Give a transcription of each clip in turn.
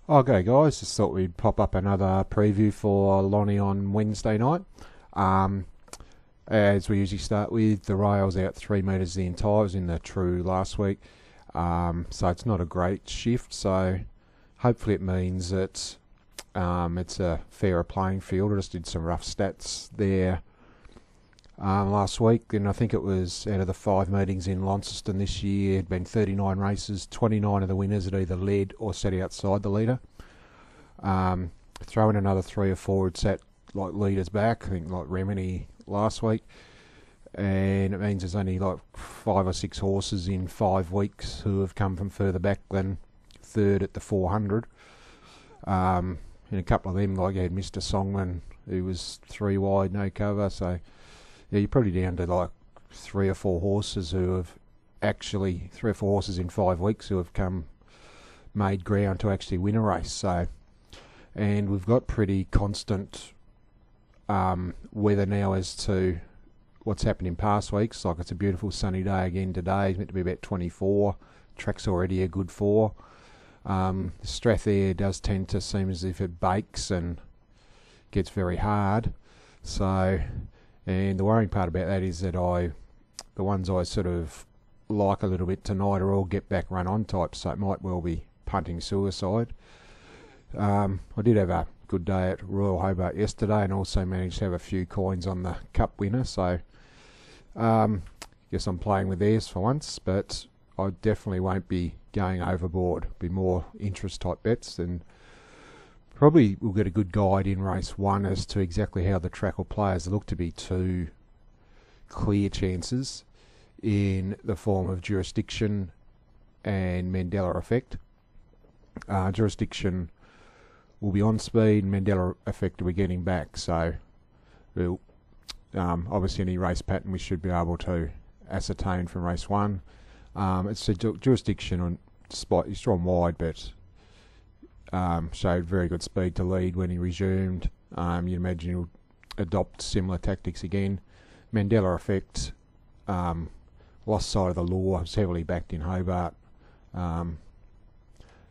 Okay, guys, just thought we'd pop up another preview for Launnie on Wednesday night. Um, as we usually start with, the rail's out 3 metres the entire. It was in the true last week, so it's not a great shift. So hopefully it means that it's a fairer playing field. I just did some rough stats there last week, and I think it was out of the 5 meetings in Launceston this year, had been 39 races. 29 of the winners had either led or sat outside the leader. Throw in another 3 or 4 had sat like leaders back, I think like Remini last week, and it means there's only like 5 or 6 horses in 5 weeks who have come from further back than third at the 400. And a couple of them, like you had Mr. Songman, who was 3 wide, no cover, so yeah, you're probably down to like 3 or 4 horses who have actually 3 or 4 horses in 5 weeks who have made ground to actually win a race. So, and we've got pretty constant weather now as to what's happened in past weeks. Like, it's a beautiful sunny day again today. It's meant to be about 24. Track's already a good 4. The Strathayr does tend to seem as if it bakes and gets very hard. So, and the worrying part about that is that the ones I sort of like a little bit tonight are all get back run on types, so it might well be punting suicide. I did have a good day at Royal Hobart yesterday, and also managed to have a few coins on the Cup winner, so guess I'm playing with theirs for once, but I definitely won't be going overboard. Be more interest type bets, and probably we'll get a good guide in race 1 as to exactly how the track will play, as there look to be 2 clear chances in the form of Jurisdiction and Mandela Effect. Jurisdiction will be on speed, and Mandela Effect will be getting back, so we'll, obviously any race pattern we should be able to ascertain from race 1. It's a Jurisdiction on spot, he's drawn wide, but showed very good speed to lead when he resumed. You'd imagine he'll adopt similar tactics again. Mandela Effect lost sight of the law, was heavily backed in Hobart.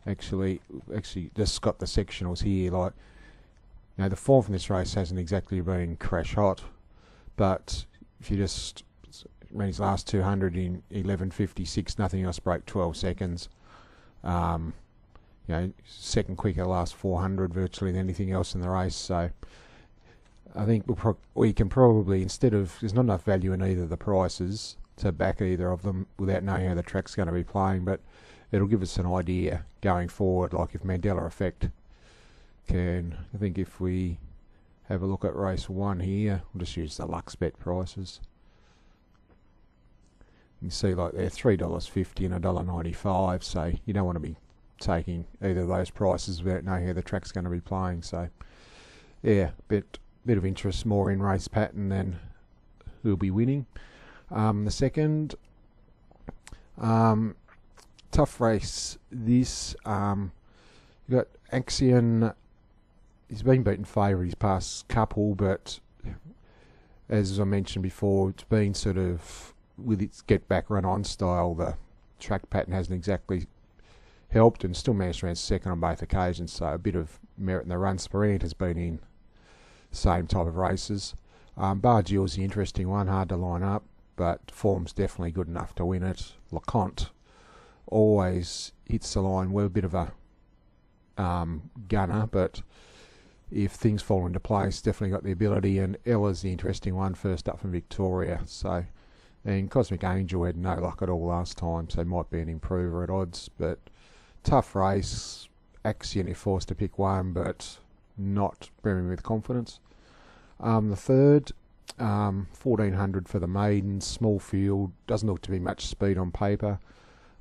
Actually just got the sectionals here. Like, you know, the form from this race hasn't exactly been crash hot, but if you just, I mean, his last 200 in 11:56, nothing else broke 12 seconds. You know, second quicker last 400 virtually than anything else in the race. So I think we can probably, instead of, there's not enough value in either of the prices to back either of them without knowing how the track's going to be playing, but it'll give us an idea going forward. Like if Mandela Effect can, I think if we have a look at race 1 here, we'll just use the Lux Bet prices. You can see like they're $3.50 and $1.95, so you don't want to be taking either of those prices without knowing how the track's going to be playing. So yeah, bit of interest more in race pattern than who'll be winning. The second tough race this, you've got Axion. He's been beaten favourite his past couple, but as I mentioned before, it's been sort of, with its get back run on style, the track pattern hasn't exactly helped, and still managed to run second on both occasions, so a bit of merit in the run. Spirit has been in same type of races. Bargill's the interesting one, hard to line up, but form's definitely good enough to win it. LeConte always hits the line. We're a bit of a gunner, but if things fall into place, definitely got the ability. And Ella's the interesting one, first up from Victoria. So, and Cosmic Angel had no luck at all last time, so might be an improver at odds, but tough race. Axion, if forced to pick one, but not brimming with confidence. The third, 1400 for the maidens, small field, doesn't look to be much speed on paper.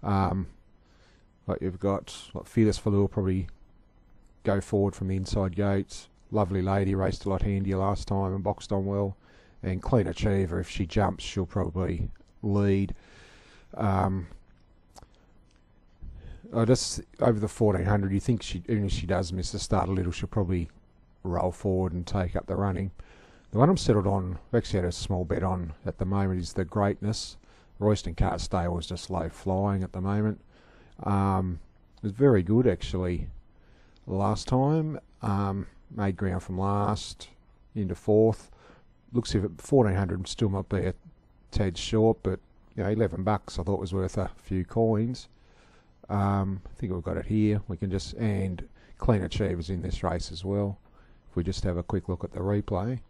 Like you've got like Fearless Falur probably go forward from the inside gates. Lovely Lady raced a lot handier last time and boxed on well. And Clean Achiever, if she jumps, she'll probably lead. I just, over the 1400, you think even if she does miss the start a little, she'll probably roll forward and take up the running. The one I'm settled on, I've actually had a small bet on at the moment, is the Greatness. Royston Carstale was just low flying at the moment. It was very good actually last time. Made ground from last into fourth. Looks as if 1400 still might be a tad short, but you know, $11 I thought was worth a few coins. I think we've got it here. We can just, and Clean Achievers in this race as well. If we just have a quick look at the replay.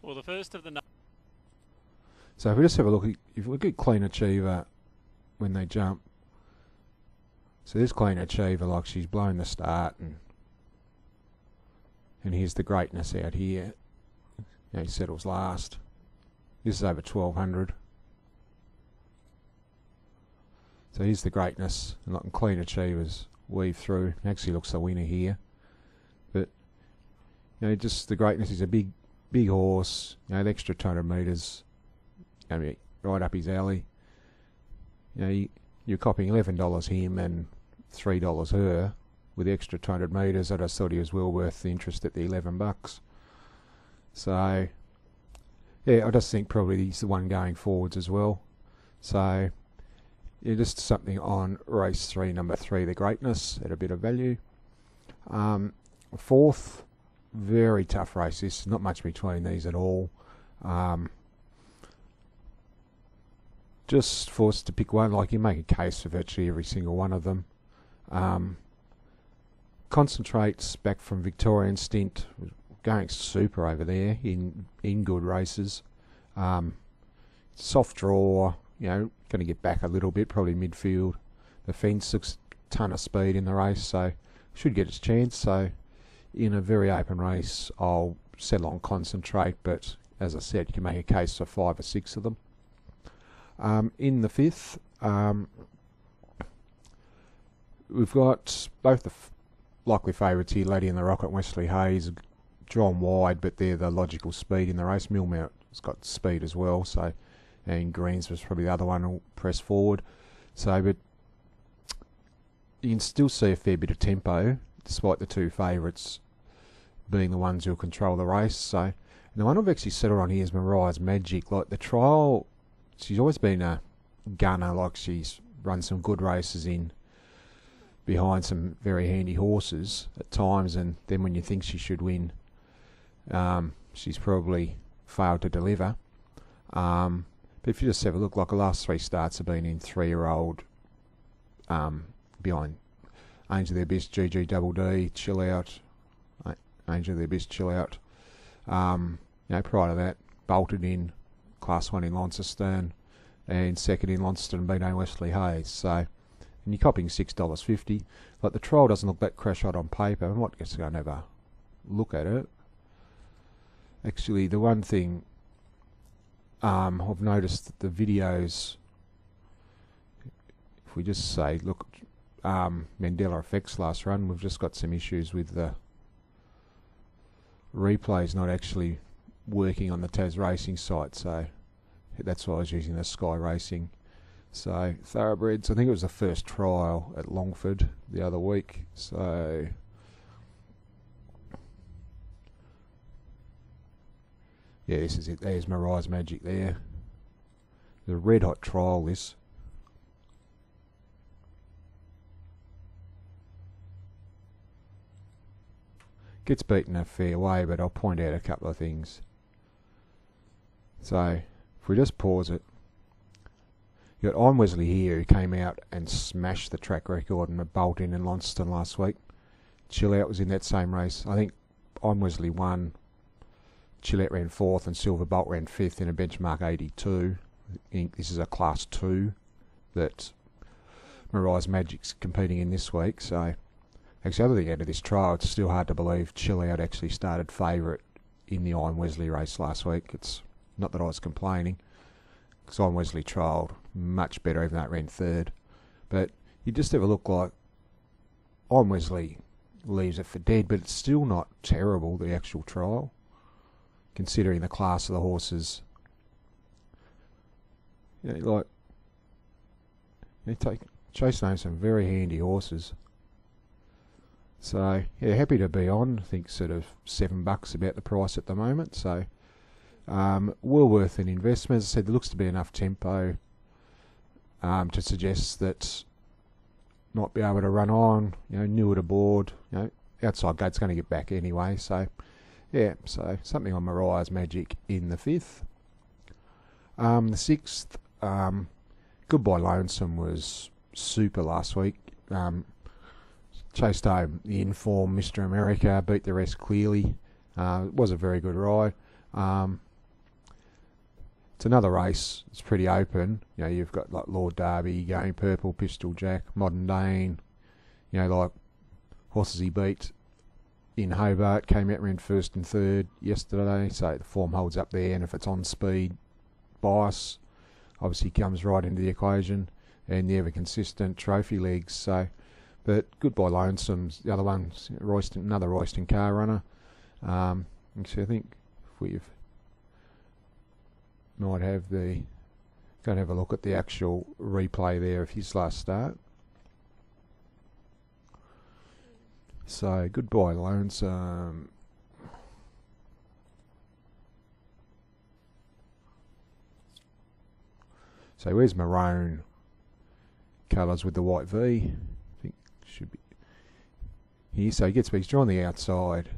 Well, the first of the... So if we just have a look, if we look at Clean Achiever when they jump. So this Clean Achiever, like she's blown the start, and here's the Greatness out here. You know, he settles last. This is over 1200. So here's the Greatness, and like Clean Achievers weave through. Actually looks the winner here, but you know, just the Greatness is a big horse. You know, the extra 200 metres, going to be right up his alley. You know, you're copying $11 him and $3 her with the extra 200 metres. I just thought he was well worth the interest at the $11. So yeah, I just think probably he's the one going forwards as well. So yeah, just something on race 3, number 3, the Greatness, at a bit of value. Fourth, very tough race. This, not much between these at all. Just forced to pick one. Like, you make a case for virtually every single one of them. Concentrates back from Victorian stint, going super over there in good races. Soft draw, you know, going to get back a little bit, probably midfield. The Fence looks a ton of speed in the race, so should get its chance. So in a very open race, I'll settle on Concentrate, but as I said, you can make a case for 5 or 6 of them. In the fifth, we've got both the likely favourites here, Lady and the Rocket, Wesley Hayes, drawn wide, but they're the logical speed in the race. Millmount has got speed as well, so, and Greens was probably the other one who'll press forward. So, but you can still see a fair bit of tempo, despite the two favourites being the ones who'll control the race. So, and the one I've actually settled on here is Mariah's Magic. Like, the trial, she's always been a gunner. Like, she's run some good races in behind some very handy horses at times, and then when you think she should win, she's probably failed to deliver. But if you just have a look, like the last 3 starts have been in 3-year-old behind Angel of the Abyss, GG Double D, Chill Out, Angel of the Abyss, Chill Out. You know, prior to that, bolted in Class 1 in Launceston, and second in Launceston beat Wesley Hayes. So, and you're copying $6.50. Like, the trial doesn't look that crash hot on paper. I might just go and have a look at it. Actually, the one thing I've noticed that the videos, if we just say, look, Mandela Effects last run, we've just got some issues with the replays not actually working on the Tas Racing site, so that's why I was using the Sky Racing. So, Thoroughbreds, I think it was the first trial at Longford the other week, so yeah, this is it. There's Mariah's Magic there. The red hot trial, this. Gets beaten a fair way, but I'll point out a couple of things. So, if we just pause it, you got I'm Wesley here, who came out and smashed the track record and bolt in Launceston last week. Chill Out was in that same race. I think I'm Wesley won. Chill Out ran 4th and Silver Bolt ran 5th in a benchmark 82. I think this is a Class 2 that Mariah's Magic's competing in this week. So, actually, other thing out of this trial, it's still hard to believe Chill Out actually started favourite in the Iron Wesley race last week. It's not that I was complaining, because Iron Wesley trialled much better, even though it ran 3rd. But you just have a look, like Iron Wesley leaves it for dead, but it's still not terrible, the actual trial, considering the class of the horses. You know, like, you take chasing home some very handy horses. So yeah, happy to be on. I think sort of $7 about the price at the moment. So well worth an investment. As I said, there looks to be enough tempo to suggest that might be able to run on. Newer to board. Outside gate's going to get back anyway. So, yeah. So something on Mariah's Magic in the 5th. The 6th, Goodbye Lonesome was super last week. Chased home the informed Mr. America, beat the rest clearly. It was a very good ride. It's another race. It's pretty open. You've got like Lord Derby, Going Purple, Pistol Jack, Modern Dane. Like horses he beat in Hobart came out around 1st and 3rd yesterday. So the form holds up there, and if it's on speed, bias obviously comes right into the equation, and the ever consistent trophy legs. So, but Goodbye Lonesome's the other one. Another Royston car runner. So I think we've might have go and have a look at the actual replay there of his last start. So Goodbye Lonesome. So where's maroon colours with the white V? I think should be here. So he's drawn the outside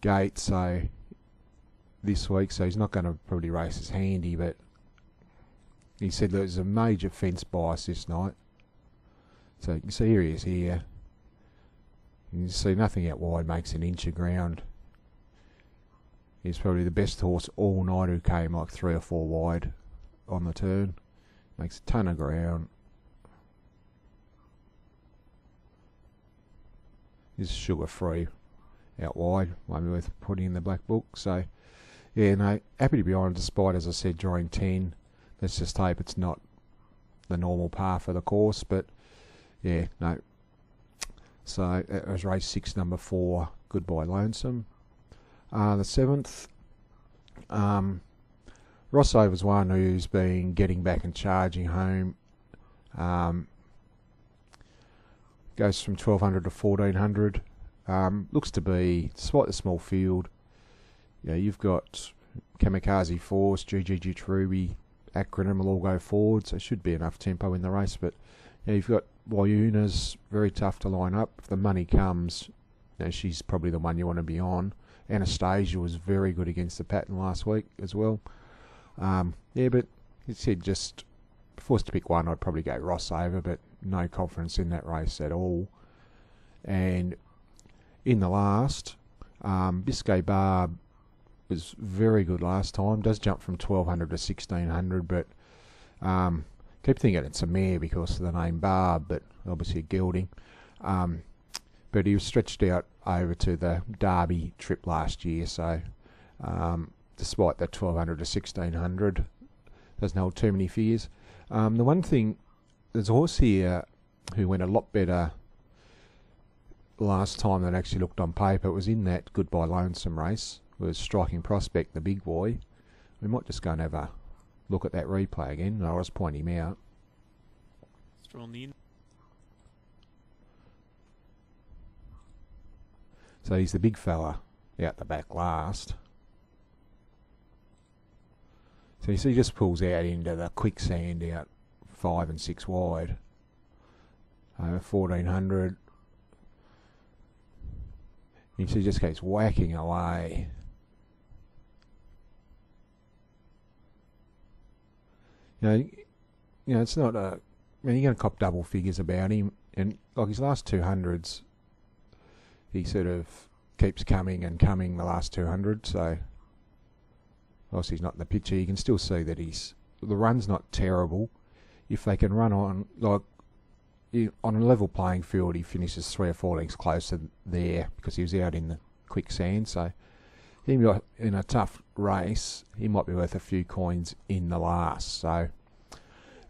gate. So this week, so he's not going to probably race as handy, but he said there's a major fence bias this night. So you can see here he is here. You can see nothing out wide makes an inch of ground. He's probably the best horse all night who came like 3 or 4 wide on the turn. Makes a ton of ground. He's sugar free out wide. Won't be worth putting in the black book. So yeah, no, happy to be on despite, as I said, drawing 10. Let's just hope it's not the normal par for the course, but yeah, no. So that was race 6, number 4, Goodbye Lonesome. The 7th, Rossover's one who's been getting back and charging home. Goes from 1200 to 1400. Looks to be, despite the small field, you've got Kamikaze Force, GGG Truby, Acronym will all go forward, so it should be enough tempo in the race. But you've got Wayuna's very tough to line up. If the money comes, she's probably the one you want to be on. Anastasia was very good against the pattern last week as well. But he said just forced to pick one, I'd probably go Rossover, but no confidence in that race at all. And in the last, Biscay Barb was very good last time. Does jump from 1200 to 1600, but keep thinking it's a mare because of the name Barb, but obviously a gelding. But he was stretched out over to the Derby trip last year, so despite that 1200 to 1600, doesn't hold too many fears. The one thing, there's a horse here who went a lot better last time than actually looked on paper. It was in that Goodbye Lonesome race. It was Striking Prospect, the big boy. We might just go and have a look at that replay again. I'll just point him out. So he's the big fella out the back last. So you see, he just pulls out into the quicksand out 5 and 6 wide. 1400. You see, he just keeps whacking away. It's not a. You're going to cop double figures about him, and like his last 200s, he sort of keeps coming and coming the last 200. So obviously he's not in the picture. You can still see that the run's not terrible. If they can run on on a level playing field, he finishes 3 or 4 lengths closer there because he was out in the quicksand. So in a tough race, he might be worth a few coins in the last. So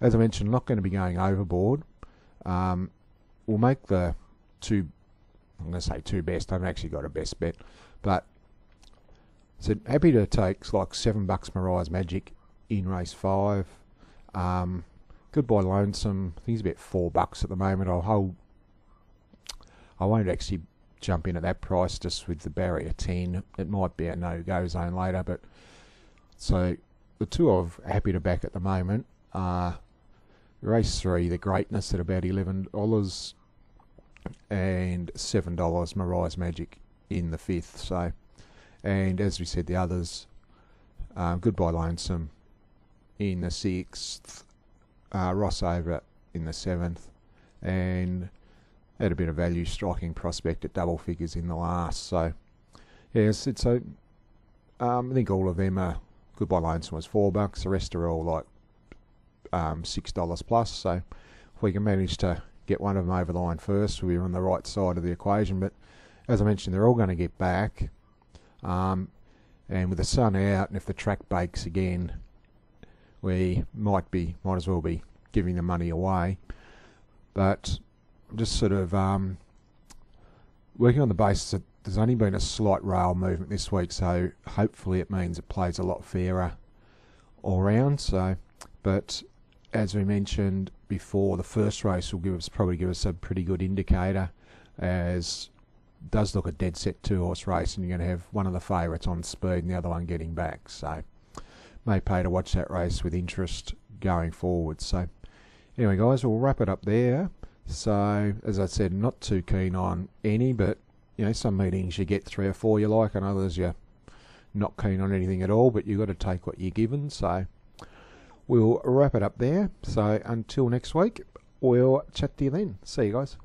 as I mentioned, not going to be going overboard. We'll make the two. I'm going to say 2 best. I haven't actually got a best bet, but so happy to take like $7 Mariah's Magic in race 5. Goodbye Lonesome, I think he's about $4 at the moment. I won't actually jump in at that price just with the barrier 10. It might be a no-go zone later, but so the two I'm happy to back at the moment are Race 3, the Greatness, at about $11, and $7 Mariah's Magic in the 5th. So, and as we said, the others, Goodbye Lonesome in the 6th, Ross Over in the 7th, and had a bit of value striking prospect at double figures in the last. So yes, it's a I think all of them are. Goodbye Lonesome was $4. The rest are all like $6 plus. So if we can manage to get one of them over the line first, we're on the right side of the equation. But as I mentioned, they're all going to get back, and with the sun out, and if the track bakes again, we might as well be giving the money away. But just sort of working on the basis that there's only been a slight rail movement this week, so hopefully it means it plays a lot fairer all round. So, but as we mentioned before, the first race will probably give us a pretty good indicator, as it does look a dead set 2-horse race, and you're going to have one of the favourites on speed and the other one getting back. So may pay to watch that race with interest going forward. So anyway, guys, we'll wrap it up there. So as I said, not too keen on any, but some meetings you get 3 or 4 you like, and others you're not keen on anything at all, but you've got to take what you're given. So we'll wrap it up there. So until next week, we'll chat to you then. See you guys.